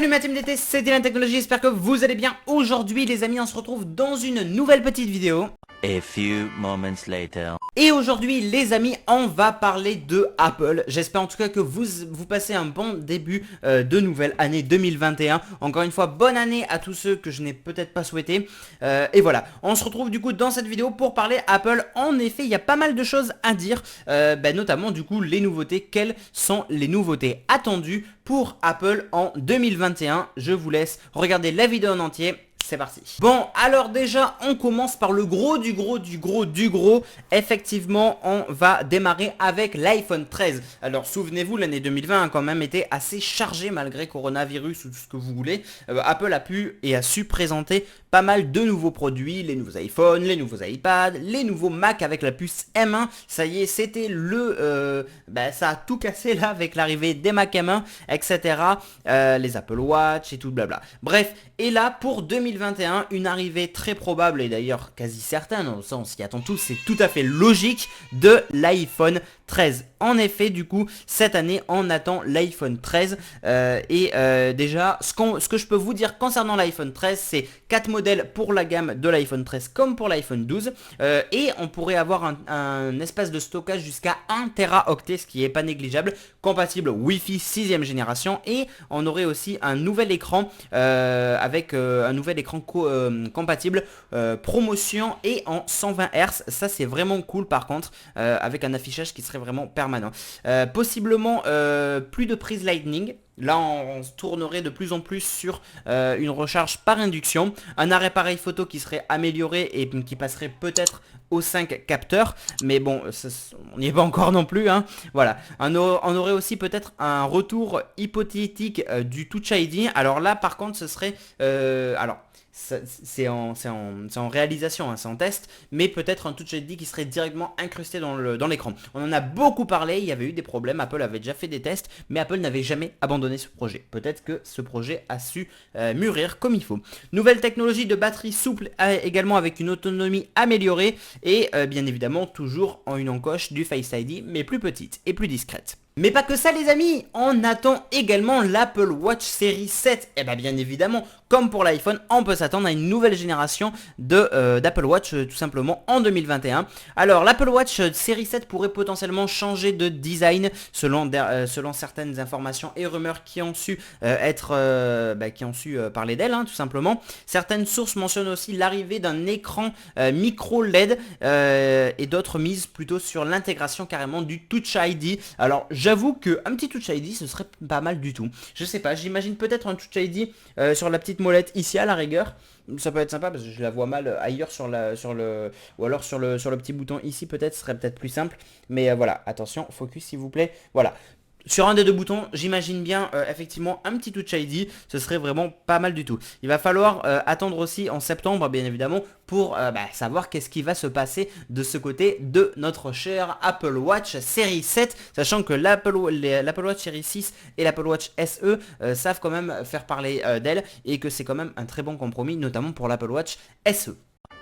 Salut ma team d'été, c'est Dylan Technologies, j'espère que vous allez bien. Aujourd'hui les amis, on se retrouve dans une nouvelle petite vidéo. A few moments later. Et aujourd'hui les amis, on va parler de Apple. J'espère en tout cas que vous passez un bon début de nouvelle année 2021. Encore une fois, bonne année à tous ceux que je n'ai peut-être pas souhaité. Et voilà, on se retrouve du coup dans cette vidéo pour parler Apple. En effet, il y a pas mal de choses à dire, notamment du coup les nouveautés. Quelles sont les nouveautés attendues pour Apple en 2021? Je vous laisse regarder la vidéo en entier. C'est parti. Bon, alors déjà, on commence par le gros du gros. Effectivement, on va démarrer avec l'iPhone 13. Alors, souvenez-vous, l'année 2020 a quand même été assez chargée malgré coronavirus ou tout ce que vous voulez. Apple a pu et a su présenter pas mal de nouveaux produits, les nouveaux iPhones, les nouveaux iPads, les nouveaux Mac avec la puce M1. Ça y est, c'était ça a tout cassé là avec l'arrivée des Mac M1, etc. Les Apple Watch et tout blabla. Bref, et là, pour 2021, une arrivée très probable et d'ailleurs quasi certaine, on s'y attend tous, c'est tout à fait logique, de l'iPhone 13. En effet, du coup, cette année, on attend l'iPhone 13 déjà, ce que je peux vous dire concernant l'iPhone 13, c'est 4 modèles pour la gamme de l'iPhone 13 comme pour l'iPhone 12 et on pourrait avoir un espace de stockage jusqu'à 1 Teraoctet, ce qui est pas négligeable, compatible Wi-Fi 6ème génération, et on aurait aussi un nouvel écran avec un nouvel écran compatible promotion et en 120 Hz. Ça c'est vraiment cool par contre, avec un affichage qui serait vraiment permanent. Possiblement plus de prise Lightning. Là, on se tournerait de plus en plus sur une recharge par induction, un appareil photo qui serait amélioré et qui passerait peut-être aux 5 capteurs, mais bon, on n'y est pas encore non plus, hein. Voilà, on aurait aussi peut-être un retour hypothétique du Touch ID. Alors là, par contre, ce serait... c'est en réalisation, hein, c'est en test, mais peut-être un Touch ID qui serait directement incrusté dans l'écran. On en a beaucoup parlé, il y avait eu des problèmes, Apple avait déjà fait des tests, mais Apple n'avait jamais abandonné ce projet. Peut-être que ce projet a su mûrir comme il faut. Nouvelle technologie de batterie souple, également avec une autonomie améliorée, et bien évidemment toujours en une encoche du Face ID, mais plus petite et plus discrète. Mais pas que ça les amis, on attend également l'Apple Watch série 7. Et bien évidemment, comme pour l'iPhone, on peut s'attendre à une nouvelle génération d'Apple Watch tout simplement en 2021. Alors l'Apple Watch série 7 pourrait potentiellement changer de design selon certaines informations et rumeurs qui ont su parler d'elle, hein, tout simplement. Certaines sources mentionnent aussi l'arrivée d'un écran micro LED et d'autres misent plutôt sur l'intégration carrément du Touch ID. Alors j'avoue qu'un petit Touch ID ce serait pas mal du tout. Je sais pas, j'imagine peut-être un Touch ID sur la petite molette ici à la rigueur. Ça peut être sympa parce que je la vois mal ailleurs ou alors sur le petit bouton ici, peut-être ce serait peut-être plus simple. Mais voilà, attention, focus s'il vous plaît. Voilà. Sur un des deux boutons, j'imagine bien effectivement un petit Touch ID, ce serait vraiment pas mal du tout. Il va falloir attendre aussi en septembre bien évidemment pour savoir qu'est-ce qui va se passer de ce côté de notre cher Apple Watch série 7, sachant que l'Apple Watch série 6 et l'Apple Watch SE savent quand même faire parler d'elle, et que c'est quand même un très bon compromis, notamment pour l'Apple Watch SE.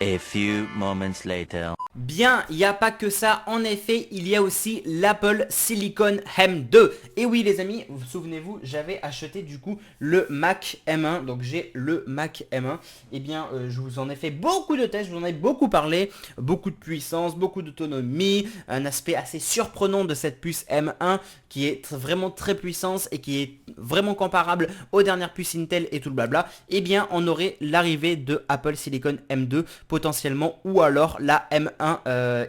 A few moments later. Bien, il n'y a pas que ça, en effet, il y a aussi l'Apple Silicon M2. Et oui les amis, vous souvenez-vous, j'avais acheté du coup le Mac M1, donc j'ai le Mac M1. Et bien, je vous en ai fait beaucoup de tests, je vous en ai beaucoup parlé, beaucoup de puissance, beaucoup d'autonomie, un aspect assez surprenant de cette puce M1 qui est vraiment très puissante et qui est vraiment comparable aux dernières puces Intel et tout le blabla. Et bien, on aurait l'arrivée de Apple Silicon M2 potentiellement, ou alors la M1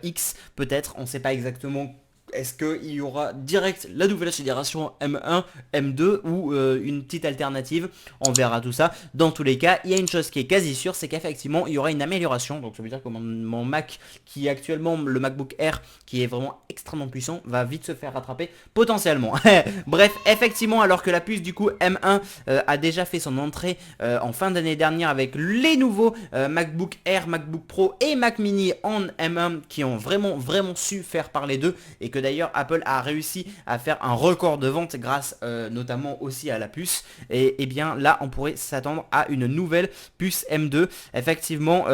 X peut-être, on ne sait pas exactement. Est-ce qu'il y aura direct la nouvelle génération M1, M2 ou une petite alternative? On verra tout ça. Dans tous les cas, il y a une chose qui est quasi sûre, c'est qu'effectivement, il y aura une amélioration. Donc ça veut dire que mon Mac, qui est actuellement le MacBook Air, qui est vraiment extrêmement puissant, va vite se faire rattraper potentiellement. Bref, effectivement, alors que la puce du coup M1 a déjà fait son entrée en fin d'année dernière avec les nouveaux MacBook Air, MacBook Pro et Mac Mini en M1 qui ont vraiment su faire parler d'eux, et que que d'ailleurs Apple a réussi à faire un record de vente grâce notamment aussi à la puce. Et bien là on pourrait s'attendre à une nouvelle puce M2. Effectivement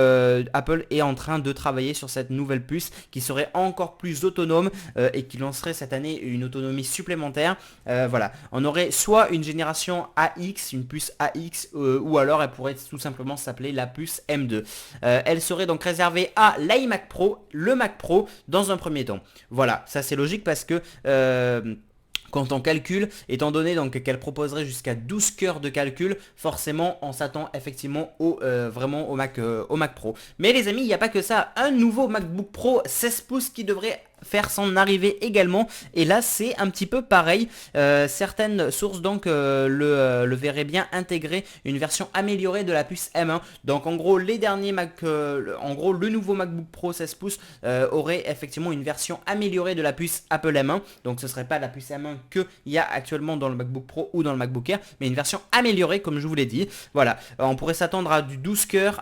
Apple est en train de travailler sur cette nouvelle puce qui serait encore plus autonome et qui lancerait cette année une autonomie supplémentaire. Voilà, on aurait soit une génération AX, une puce AX ou alors elle pourrait tout simplement s'appeler la puce M2. Elle serait donc réservée à l'iMac Pro, le Mac Pro dans un premier temps. Voilà, ça c'est logique parce que quand on calcule, étant donné donc qu'elle proposerait jusqu'à 12 cœurs de calcul, forcément on s'attend effectivement vraiment au Mac Pro. Mais les amis, il n'y a pas que ça, un nouveau MacBook Pro 16 pouces qui devrait faire son arrivée également, et là c'est un petit peu pareil. Certaines sources donc le verraient bien intégrer une version améliorée de la puce M1. Donc en gros les derniers le nouveau MacBook Pro 16 pouces aurait effectivement une version améliorée de la puce Apple M1. Donc ce serait pas la puce M1 qu'il y a actuellement dans le MacBook Pro ou dans le MacBook Air, mais une version améliorée comme je vous l'ai dit. Voilà, on pourrait s'attendre à du 12 cœurs,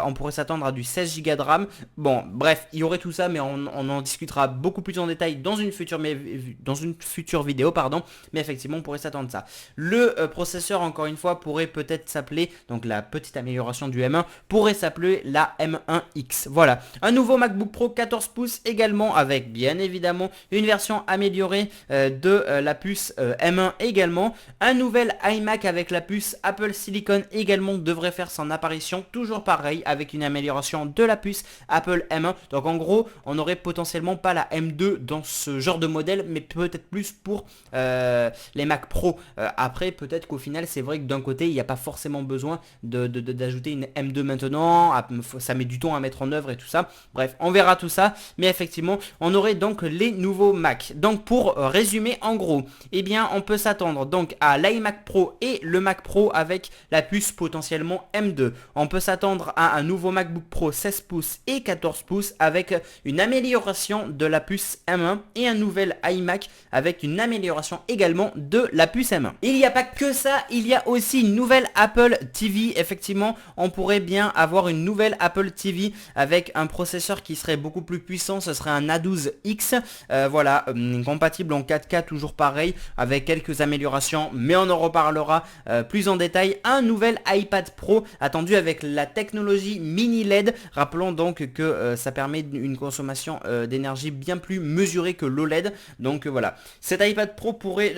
on pourrait s'attendre à du 16 Go de RAM. Bon bref, il y aurait tout ça, mais on en discutera beaucoup plus en détail dans une future vidéo, pardon. Mais effectivement on pourrait s'attendre à ça. Le processeur encore une fois pourrait peut-être s'appeler, donc la petite amélioration du M1 pourrait s'appeler la M1X. Voilà, un nouveau MacBook Pro 14 pouces également avec bien évidemment une version améliorée de la puce M1 également. Un nouvel iMac avec la puce Apple Silicon également devrait faire son apparition, toujours pareil avec une amélioration de la puce Apple M1. Donc en gros on aurait potentiellement pas la M2 dans ce genre de modèle, mais peut-être plus pour les Mac Pro. Après peut-être qu'au final c'est vrai que d'un côté il n'y a pas forcément besoin d'ajouter une M2 maintenant, ça met du temps à mettre en œuvre et tout ça. Bref, on verra tout ça, mais effectivement on aurait donc les nouveaux Mac. Donc pour résumer en gros, eh bien on peut s'attendre donc à l'iMac Pro et le Mac Pro avec la puce potentiellement M2. On peut s'attendre à un nouveau MacBook Pro 16 pouces et 14 pouces avec une amélioration de la puce M1 et un nouvel iMac avec une amélioration également de la puce M1. Il n'y a pas que ça, il y a aussi une nouvelle Apple TV. Effectivement, on pourrait bien avoir une nouvelle Apple TV avec un processeur qui serait beaucoup plus puissant. Ce serait un A12X, voilà, compatible en 4K, toujours pareil, avec quelques améliorations, mais on en reparlera plus en détail. Un nouvel iPad Pro attendu avec la technologie mini LED. Rappelons donc que ça permet une consommation d'énergie bien plus mesurée que l'OLED. Donc voilà, cet iPad Pro pourrait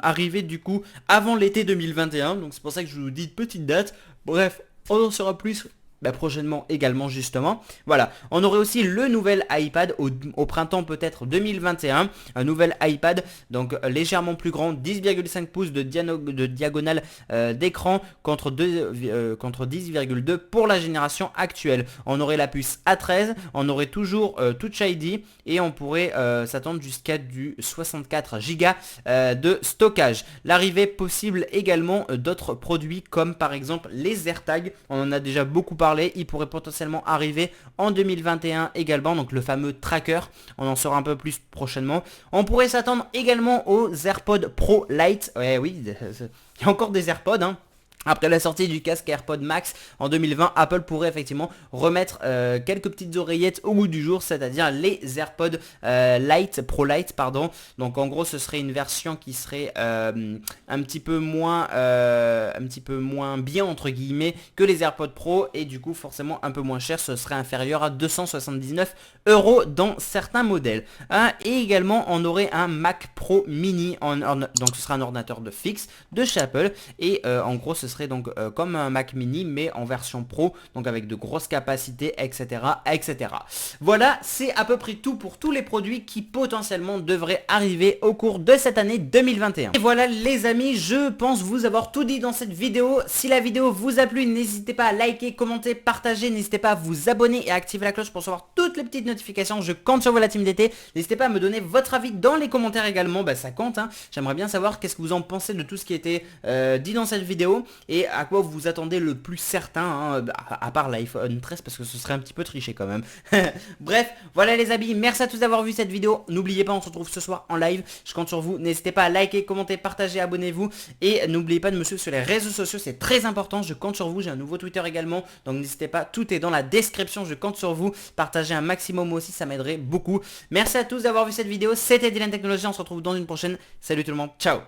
arriver du coup avant l'été 2021. Donc c'est pour ça que je vous dis petite date. Bref, on en saura plus prochainement également justement. Voilà, on aurait aussi le nouvel iPad au printemps peut-être 2021, un nouvel iPad donc légèrement plus grand, 10,5 pouces de diagonale d'écran contre 10,2 pour la génération actuelle. On aurait la puce A13, on aurait toujours Touch ID et on pourrait s'attendre jusqu'à du 64 Go de stockage. L'arrivée possible également d'autres produits comme par exemple les AirTags, on en a déjà beaucoup parlé. Il pourrait potentiellement arriver en 2021 également, donc le fameux tracker, on en saura un peu plus prochainement. On pourrait s'attendre également aux AirPods Pro Lite. Ouais, oui, il y a encore des AirPods, hein. Après la sortie du casque AirPod Max en 2020, Apple pourrait effectivement remettre quelques petites oreillettes au goût du jour, c'est-à-dire les AirPods Pro Lite, pardon. Donc en gros, ce serait une version qui serait un petit peu moins bien entre guillemets que les AirPods Pro et du coup forcément un peu moins cher. Ce serait inférieur à 279 € dans certains modèles. Et également, on aurait un Mac Pro Mini, donc ce sera un ordinateur de fixe de chez Apple et en gros ce serait donc comme un Mac mini mais en version pro, donc avec de grosses capacités, etc. etc. Voilà, c'est à peu près tout pour tous les produits qui potentiellement devraient arriver au cours de cette année 2021. Et voilà les amis, je pense vous avoir tout dit dans cette vidéo. Si la vidéo vous a plu, n'hésitez pas à liker, commenter, partager, n'hésitez pas à vous abonner et à activer la cloche pour recevoir toutes les petites notifications. Je compte sur vous la team d'été. N'hésitez pas à me donner votre avis dans les commentaires également, ça compte, hein. J'aimerais bien savoir qu'est-ce que vous en pensez de tout ce qui était dit dans cette vidéo. et à quoi vous vous attendez le plus certain, hein, à part l'iPhone 13 parce que ce serait un petit peu triché quand même. Bref, voilà les amis, merci à tous d'avoir vu cette vidéo. N'oubliez pas, on se retrouve ce soir en live, je compte sur vous. N'hésitez pas à liker, commenter, partager, abonnez-vous. Et n'oubliez pas de me suivre sur les réseaux sociaux, c'est très important, je compte sur vous. J'ai un nouveau Twitter également, donc n'hésitez pas, tout est dans la description, je compte sur vous. Partagez un maximum aussi, ça m'aiderait beaucoup. Merci à tous d'avoir vu cette vidéo, c'était Dylan Technologies, on se retrouve dans une prochaine. Salut tout le monde, ciao.